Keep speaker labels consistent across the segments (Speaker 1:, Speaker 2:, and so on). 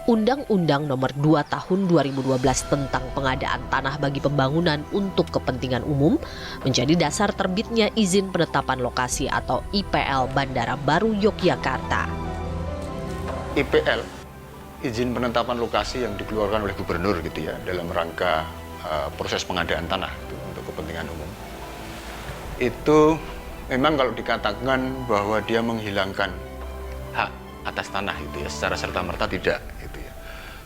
Speaker 1: Undang-Undang Nomor 2 Tahun 2012 tentang pengadaan tanah bagi pembangunan untuk kepentingan umum menjadi dasar terbitnya izin penetapan lokasi atau IPL Bandara Baru Yogyakarta.
Speaker 2: IPL, izin penetapan lokasi yang dikeluarkan oleh gubernur gitu ya dalam rangka proses pengadaan tanah untuk kepentingan umum. Itu memang kalau dikatakan bahwa dia menghilangkan hak atas tanah itu ya secara serta-merta tidak gitu ya.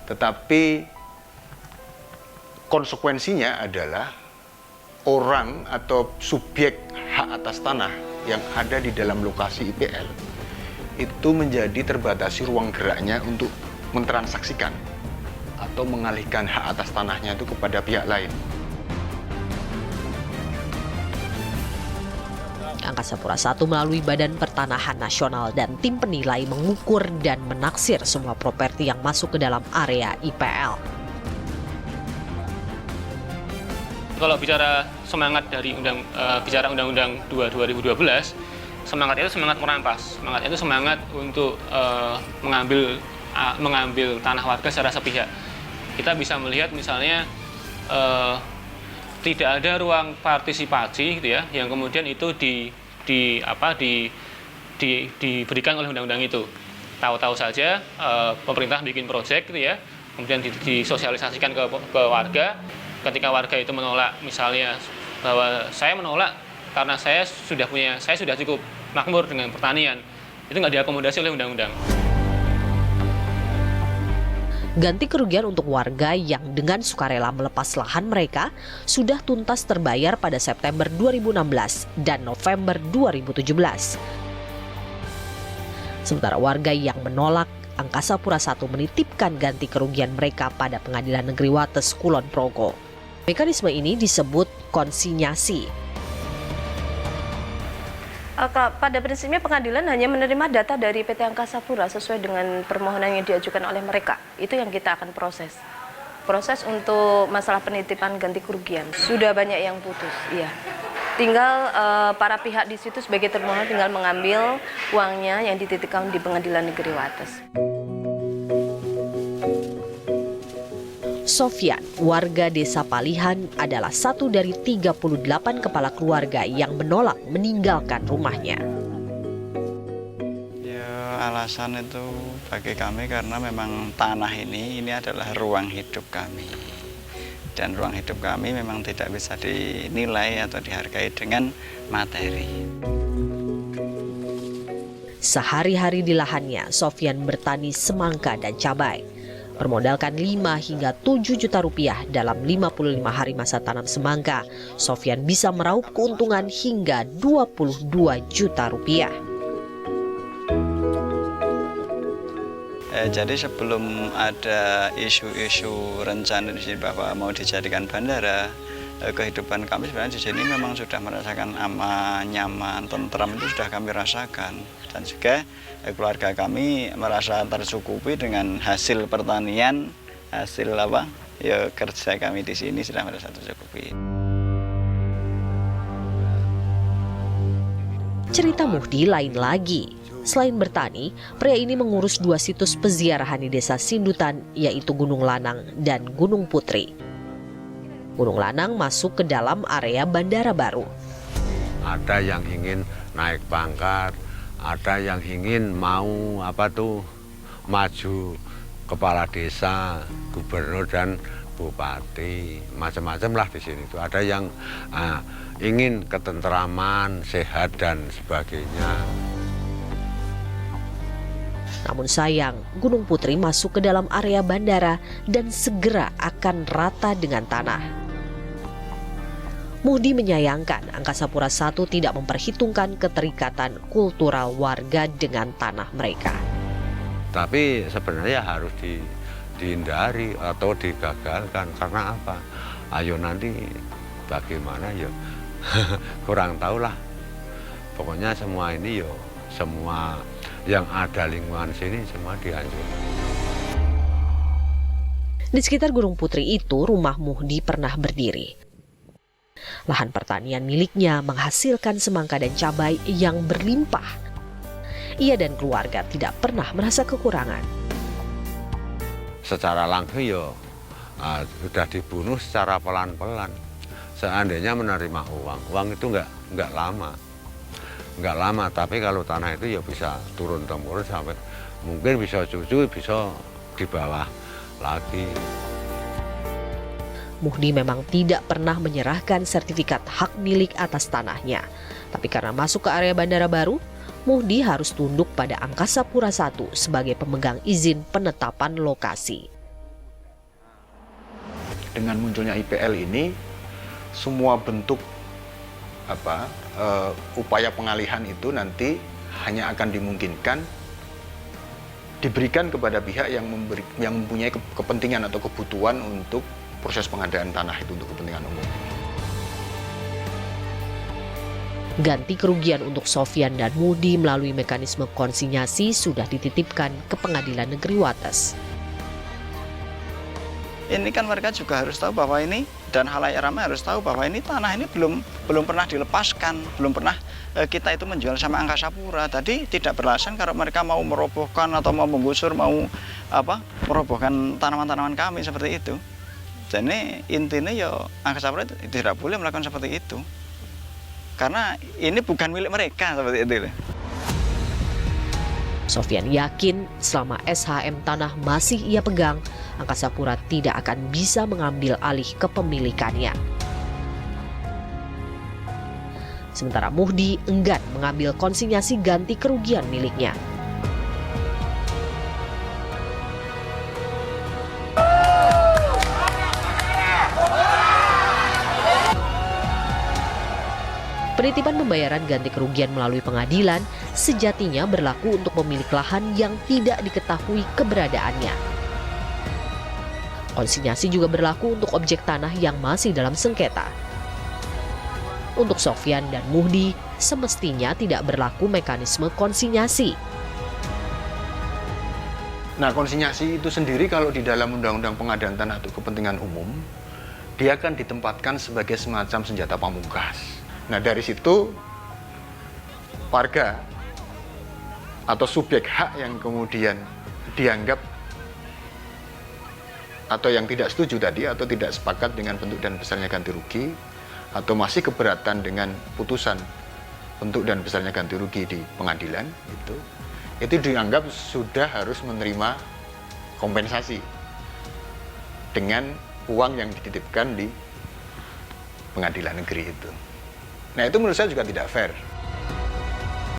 Speaker 2: Tetapi konsekuensinya adalah orang atau subjek hak atas tanah yang ada di dalam lokasi IPL itu menjadi terbatasi ruang geraknya untuk mentransaksikan atau mengalihkan hak atas tanahnya itu kepada pihak lain.
Speaker 1: Angkasa Pura I melalui Badan Pertanahan Nasional dan tim penilai mengukur dan menaksir semua properti yang masuk ke dalam area IPL.
Speaker 3: Kalau bicara semangat dari Undang-Undang 2 2012, semangat itu semangat merampas, semangat itu semangat untuk mengambil tanah warga secara sepihak. Kita bisa melihat misalnya tidak ada ruang partisipasi gitu ya, yang kemudian itu diberikan oleh undang-undang itu. Tahu-tahu saja pemerintah bikin proyek gitu ya, kemudian disosialisasikan ke warga. Ketika warga itu menolak, misalnya bahwa saya menolak karena saya sudah cukup makmur dengan pertanian, itu nggak diakomodasi oleh undang-undang.
Speaker 1: Ganti kerugian untuk warga yang dengan sukarela melepas lahan mereka sudah tuntas terbayar pada September 2016 dan November 2017. Sementara warga yang menolak, Angkasa Pura I menitipkan ganti kerugian mereka pada Pengadilan Negeri Wates Kulon Progo. Mekanisme ini disebut konsinyasi.
Speaker 4: Pada prinsipnya pengadilan hanya menerima data dari PT Angkasa Pura sesuai dengan permohonan yang diajukan oleh mereka. Itu yang kita akan proses. Proses untuk masalah penitipan ganti kerugian sudah banyak yang putus, iya. Tinggal para pihak di situ sebagai termohon tinggal mengambil uangnya yang dititipkan di Pengadilan Negeri Wates.
Speaker 1: Sofyan, warga desa Palihan, adalah satu dari 38 kepala keluarga yang menolak meninggalkan rumahnya.
Speaker 5: Ya, alasan itu bagi kami karena memang tanah ini adalah ruang hidup kami. Dan ruang hidup kami memang tidak bisa dinilai atau dihargai dengan materi.
Speaker 1: Sehari-hari di lahannya, Sofyan bertani semangka dan cabai. Bermodalkan 5 hingga 7 juta rupiah dalam 55 hari masa tanam semangka, Sofyan bisa meraup keuntungan hingga 22 juta rupiah.
Speaker 5: Jadi sebelum ada isu-isu rencana di sini bahwa mau dijadikan bandara, kehidupan kami sebenarnya di sini memang sudah merasakan aman, nyaman, tentram itu sudah kami rasakan. Dan juga keluarga kami merasa tercukupi dengan hasil pertanian, hasil kerja kami di sini sudah merasa tercukupi.
Speaker 1: Cerita Muhdi lain lagi. Selain bertani, pria ini mengurus 2 situs peziarahan di Desa Sindutan, yaitu Gunung Lanang dan Gunung Putri. Gunung Lanang masuk ke dalam area Bandara Baru.
Speaker 6: Ada yang ingin naik pangkat, ada yang ingin mau maju kepala desa, gubernur dan bupati, macam-macam lah di sini. Itu ada yang ingin ketentraman, sehat dan sebagainya.
Speaker 1: Namun sayang, Gunung Putri masuk ke dalam area bandara dan segera akan rata dengan tanah. Muhdi menyayangkan Angkasa Pura I tidak memperhitungkan keterikatan kultural warga dengan tanah mereka.
Speaker 6: Tapi sebenarnya harus dihindari atau digagalkan. Karena apa? Ayo nanti bagaimana ya kurang tahu lah. Pokoknya semua ini semua yang ada lingkungan sini semua dihancurkan.
Speaker 1: Di sekitar Gunung Putri itu rumah Muhdi pernah berdiri. Lahan pertanian miliknya menghasilkan semangka dan cabai yang berlimpah. Ia dan keluarga tidak pernah merasa kekurangan.
Speaker 6: secara langsung ya sudah dibunuh secara pelan-pelan. Seandainya menerima uang itu nggak lama, tapi kalau tanah itu ya bisa turun temurun sampai mungkin bisa cucu, bisa di bawah lagi.
Speaker 1: Muhdi memang tidak pernah menyerahkan sertifikat hak milik atas tanahnya. Tapi karena masuk ke area bandara baru, Muhdi harus tunduk pada Angkasa Pura I sebagai pemegang izin penetapan lokasi.
Speaker 2: Dengan munculnya IPL ini, semua bentuk upaya pengalihan itu nanti hanya akan dimungkinkan diberikan kepada pihak yang mempunyai kepentingan atau kebutuhan untuk proses pengadaan tanah itu untuk kepentingan umum.
Speaker 1: Ganti kerugian untuk Sofyan dan Muhdi melalui mekanisme konsinyasi sudah dititipkan ke Pengadilan Negeri Wates.
Speaker 5: Ini kan mereka juga harus tahu bahwa ini, dan halayak ramai harus tahu bahwa ini tanah ini belum pernah dilepaskan, belum pernah kita itu menjual sama Angkasa Pura. Tadi tidak beralasan kalau mereka mau merobohkan atau mau menggusur, mau merobohkan tanaman-tanaman kami seperti itu. Jadi intinya ya Angkasa Pura tidak boleh melakukan seperti itu. Karena ini bukan milik mereka seperti itu.
Speaker 1: Sofyan yakin selama SHM tanah masih ia pegang, Angkasa Pura tidak akan bisa mengambil alih kepemilikannya. Sementara Muhdi enggan mengambil konsinyasi ganti kerugian miliknya. Penitipan pembayaran ganti kerugian melalui pengadilan sejatinya berlaku untuk pemilik lahan yang tidak diketahui keberadaannya. Konsinyasi juga berlaku untuk objek tanah yang masih dalam sengketa. Untuk Sofyan dan Muhdi, semestinya tidak berlaku mekanisme konsinyasi.
Speaker 2: Nah, konsinyasi itu sendiri kalau di dalam Undang-Undang Pengadaan Tanah untuk Kepentingan Umum, dia akan ditempatkan sebagai semacam senjata pamungkas. Nah, dari situ warga atau subjek hak yang kemudian dianggap atau yang tidak setuju tadi atau tidak sepakat dengan bentuk dan besarnya ganti rugi atau masih keberatan dengan putusan bentuk dan besarnya ganti rugi di pengadilan itu dianggap sudah harus menerima kompensasi dengan uang yang dititipkan di pengadilan negeri itu. Nah, itu menurut saya juga tidak fair.